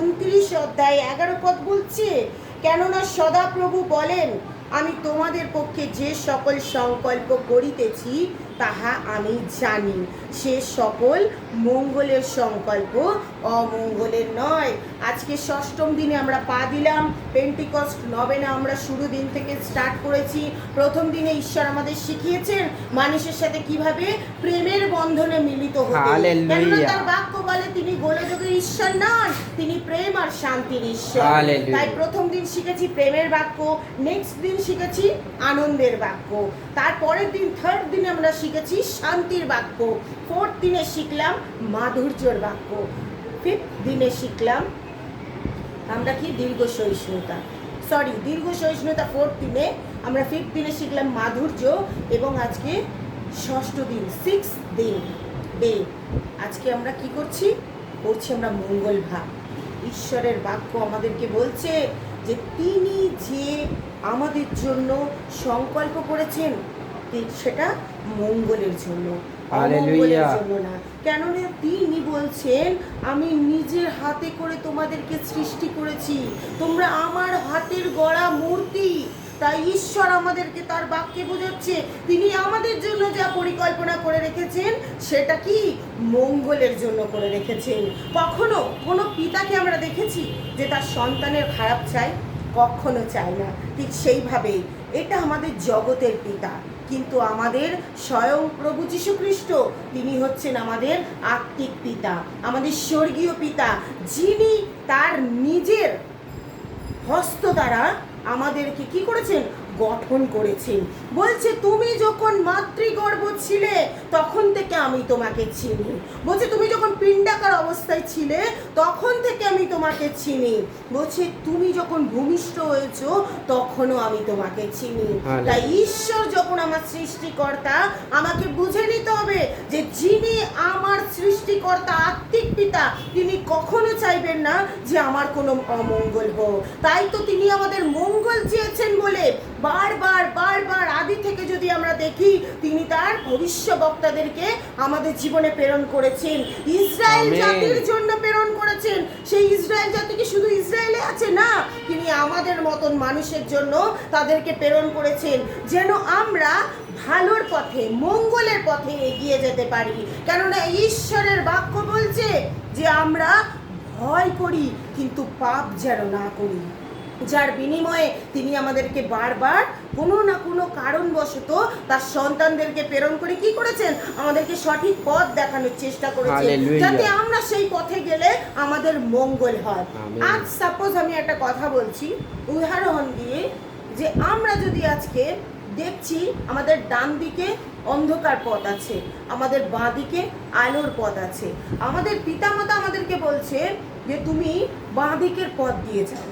29 অধ্যায় 11 পদ বলছে, কেননা সদাপ্রভু বলেন, আমি তোমাদের পক্ষে যে সকল সংকল্প করিতেছি তাহা আমি জানি, সে সকল মঙ্গলের সংকল্প, অমঙ্গলের নয়। আজকে ষষ্ঠম দিনে আমরা পা দিলাম। পেন্টিকস্ট নবেনা আমরা শুরু দিন থেকে স্টার্ট করেছি। প্রথম দিনে ঈশ্বর আমাদের শিখিয়েছেন মানুষের সাথে কিভাবে প্রেমের বন্ধনে মিলিত হতে। কেননা তার বাক্য বলে তিনি গোলযোগের ঈশ্বর নন, তিনি প্রেম আর শান্তির ঈশ্বর। তাই প্রথম দিন শিখেছি প্রেমের বাক্য, নেক্সট দিন শিখেছি আনন্দের বাক্য, তারপরের দিন থার্ড দিনে আমরা শিখেছি শান্তির বাক্য, ফোর্থ দিনে শিখলাম মাধুর্যের বাক্য, ফিফথ দিনে শিখলাম আমরা কি দীর্ঘ সহিষ্ণুতা ফোর্থ দিনে, আমরা ফিফথ দিনে শিখলাম মাধুর্য, এবং আজকে ষষ্ঠ দিন সিক্স দিন ডে আজকে আমরা কি করছি আমরা মঙ্গল ভাগ। ঈশ্বরের বাক্য আমাদেরকে বলছে যে তিনি যে আমাদের জন্য সংকল্প করেছেন সেটা মঙ্গলের জন্য, অমঙ্গলের জন্য না। কেননা তিনি বলছেন, আমি নিজের হাতে করে তোমাদেরকে সৃষ্টি করেছি, তোমরা আমার হাতের গড়া মূর্তি। তাই ঈশ্বর আমাদেরকে তার বাক্যে বোঝাচ্ছে তিনি আমাদের জন্য যা পরিকল্পনা করে রেখেছেন সেটা কি মঙ্গলের জন্য করে রেখেছেন। কখনো কোনো পিতাকে আমরা দেখেছি যে তার সন্তানের খারাপ চায়? কখনো চায় না। ঠিক সেইভাবেই এটা আমাদের জগতের পিতা, কিন্তু আমাদের স্বয়ং প্রভু যীশু খ্রিস্ট তিনি হচ্ছেন আমাদের আত্মিক পিতা, আমাদের স্বর্গীয় পিতা, যিনি তার নিজের হস্ত দ্বারা আমাদেরকে কি করেছেন গঠন করেছেন। বলছে তুমি যখন মাতৃগর্ভ ছিলে তখন থেকে আমি তোমাকে চিনি। বলছে তুমি যখন পিণ্ডাকার অবস্থায় ছিলে তখন থেকে আমি তোমাকে চিনি। বলছে তুমি যখন ভূমিষ্ঠ হয়েছো তখনও আমি তোমাকে চিনি। তাই ঈশ্বর যখন আমার সৃষ্টিকর্তা, আমাকে বুঝে নিতে হবে যে যিনি আমার সৃষ্টিকর্তা আত্মিক পিতা তিনি কখনো চাইবেন না যে আমার কোনো অমঙ্গল হোক। তাই তো তিনি আমাদের মঙ্গল চেয়েছেন বলে বারবার বারবার আদি থেকে যদি আমরা দেখি তিনি তার ভবিষ্যদ্বক্তাদেরকে আমাদের জীবনে প্রেরণ করেছেন, ইসরায়েল জাতির জন্য প্রেরণ করেছেন। সেই ইসরায়েল জাতি কি শুধু ইসরায়েলে আছে না, তিনি আমাদের মতন মানুষের জন্য তাদেরকে প্রেরণ করেছেন যেন আমরা ভালোর পথে মঙ্গলের পথে এগিয়ে যেতে পারি। কেননা ঈশ্বরের বাক্য বলছে যে আমরা ভয় করি কিন্তু পাপ যেন না করি, যার বিনিময়ে তিনি আমাদেরকে বারবার কোনো না কোনো কারণবশত তার সন্তানদেরকে প্রেরণ করে কি করেছেন আমাদেরকে সঠিক পথ দেখানোর চেষ্টা করেছেন যাতে আমরা সেই পথে গেলে আমাদের মঙ্গল হয়। আজ সাপোজ আমি একটা কথা বলছি উদাহরণ দিয়ে, যে আমরা যদি আজকে দেখছি আমাদের ডান দিকে অন্ধকার পথ আছে, আমাদের বাঁ দিকে আলোর পথ আছে, আমাদের পিতামাতা আমাদেরকে বলছে যে তুমি বাঁ দিকের পথ দিয়ে যাও,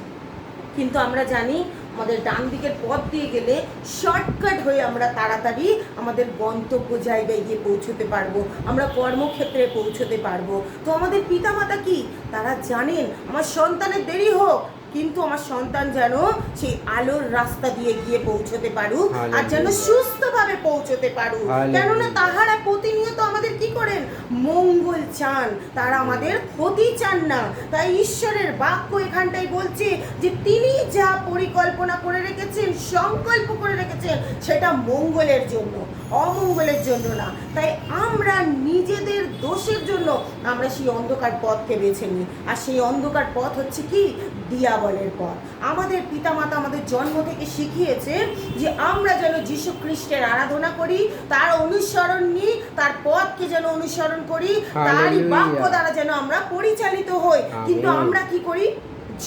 কিন্তু আমরা জানি আমাদের ডান দিকের পথ দিয়ে গেলে শর্টকাট হয়ে আমরা তাড়াতাড়ি আমাদের গন্তব্য জায়গায় গিয়ে পৌঁছতে পারবো, আমরা কর্মক্ষেত্রে পৌঁছতে পারবো। তো আমাদের পিতামাতা কি তারা জানেন আমার সন্তানের দেরি হোক কিন্তু আমার সন্তান যেন সেই আলোর রাস্তা দিয়ে গিয়ে পৌঁছতে পারুক আর যেন সুস্থভাবে পৌঁছতে পারুক। কেননা তাহারা প্রতিনিয়ত আমাদের কি করেন মঙ্গল চান, তারা আমাদের ক্ষতি চান না। তাই ঈশ্বরের বাক্য এখানটাই বলছে যে তিনি যা পরিকল্পনা করে রেখেছেন, সংকল্প করে রেখেছেন সেটা মঙ্গলের জন্য, অমঙ্গলের জন্য না। তাই আমরা নিজেদের দোষের জন্য আমরা সেই অন্ধকার পথকে বেছে নিই, আর সেই অন্ধকার পথ হচ্ছে কি দিয়াবলের পথ। আমাদের পিতামাতা আমাদের জন্ম থেকে শিখিয়েছে যে আমরা যেন যীশু খ্রিস্টের আরাধনা করি, তার অনুসরণ নিই, তার পথকে যেন অনুসরণ করি, তারই বাক্য দ্বারা যেন আমরা পরিচালিত হই। কিন্তু আমরা কি করি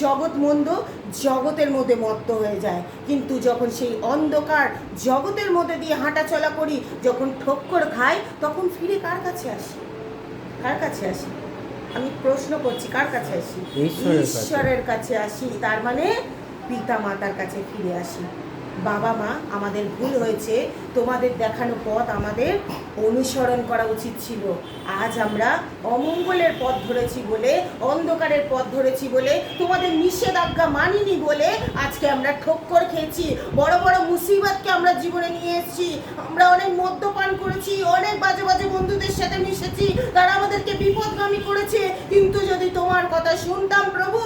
জগৎ মন্দ জগতের মধ্যে মত্ত হয়ে যায়, কিন্তু যখন সেই অন্ধকার জগতের মধ্যে দিয়ে হাঁটাচলা করি, যখন ঠক্কর খাই তখন ফিরে কার কাছে আসি? কার কাছে আসি? আমি প্রশ্ন করছি, কার কাছে আসি? ঈশ্বরের কাছে আসি। তার মানে পিতা মাতার কাছে ফিরে আসি। বাবা মা আমাদের ভুল হয়েছে, তোমাদের দেখানো পথ আমাদের অনুসরণ করা উচিত ছিল। আজ আমরা অমঙ্গলের পথ ধরেছি বলে, অন্ধকারের পথ ধরেছি বলে, তোমাদের নিষেধাজ্ঞা মানিনি বলে আজকে আমরা ঠক্কর খেয়েছি, বড় বড় মুসিবতকে আমরা জীবনে নিয়ে এসেছি। আমরা অনেক মদ্যপান করেছি, অনেক বাজে বাজে বন্ধুদের সাথে মিশেছি, তারা আমাদেরকে বিপদগামী করেছে। কিন্তু যদি তোমার কথা শুনতাম প্রভু,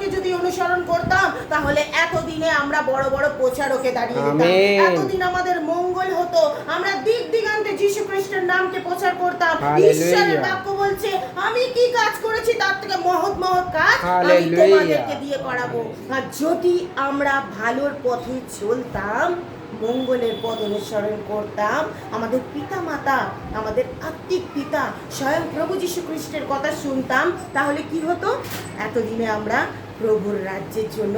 ঈশ্বরকে যদি অনুসরণ করতাম তাহলে এতদিনে আমরা বড় বড় প্রচারকে দাঁড়িয়ে দিতাম। আমেন। এতদিন আমাদের মঙ্গল হতো, আমরা দিক দিগান্তে যীশু খ্রিস্টের নামকে প্রচার করতাম। হালেলুয়া। ঈশ্বরের বাক্য বলছে, আমি কি কাজ করেছি তার থেকে মহৎ মহৎ কাজ আমি হালেলুয়া। তোমাদেরকে দিয়ে করাবো। আর যদি আমরা ভালোর পথে চলতাম, মঙ্গলের পথ অনুসরণ করতাম, আমাদের পিতা মাতা, আমাদের আত্মিক পিতা স্বয়ং প্রভু যীশু খ্রিস্টের কথা শুনতাম, তাহলে কি হতো? এতদিনে আমরা প্রভুর রাজ্যের জন্য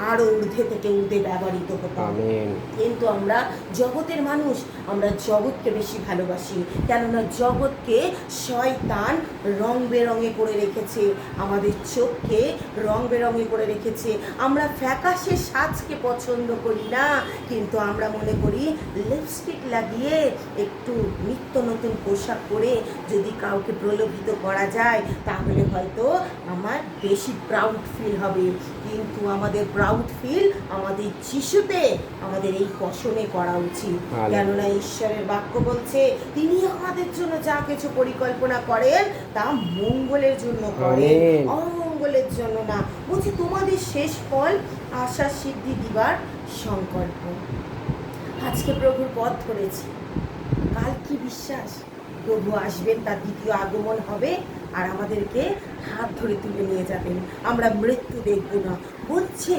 আরো ঊর্ধ্বে থেকে ঊর্ধ্বে ব্যবহৃত হতাম। আমেন। কিন্তু আমরা জগতের মানুষ, আমরা জগৎকে বেশি ভালোবাসি, কেননা জগৎকে শয়তান রং বেরঙে করে রেখেছে, আমাদের চোখকে রং বেরঙে করে রেখেছে। আমরা ফ্যাকাশে সাজকে পছন্দ করি না, কিন্তু আমরা মনে করি লিপস্টিক লাগিয়ে একটু নিত্য নতুন পোশাক পরে যদি কাউকে প্রলোভিত করা যায় তাহলে হয়তো আমার বেশি প্রাউড ফিল হবে। কিন্তু আমাদের প্রাউড ফিল আমাদের যিশুতে, আমাদের এই পশনে করা উচিত। হালেলুয়া। কেননা ঈশ্বরের বাক্য বলছে তিনি আমাদের জন্য যা কিছু পরিকল্পনা করেন তা মঙ্গলের জন্য করেন, আমেন। অমঙ্গলের জন্য না। বলছে তোমাদের শেষ ফল আশা সিদ্ধি দিবার সংকল্প। আজকে প্রভুর পথ ধরেছি, কাল কি বিশ্বাস প্রভু আসবেন, তার দ্বিতীয় আগমন হবে আর আমাদেরকে হাত ধরে তুলে নিয়ে যাবেন, আমরা মৃত্যু দেখব না। বলছে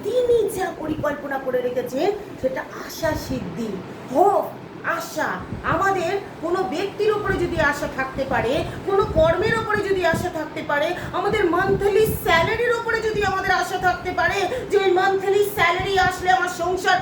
তিনি যা পরিকল্পনা করে রেখেছেন সেটা আশা সিদ্ধি, হোপ, আশা। আমাদের কোনো ব্যক্তির উপরে যদি আশা থাকতে পারে, কোনো কর্মের উপরে যদি আশা থাকতে পারে, আমাদের মান্থলি স্যালারির উপরে যদি আমাদের আশা থাকতে পারে যে ওই মান্থলি স্যালারি আসলে আমার সংসার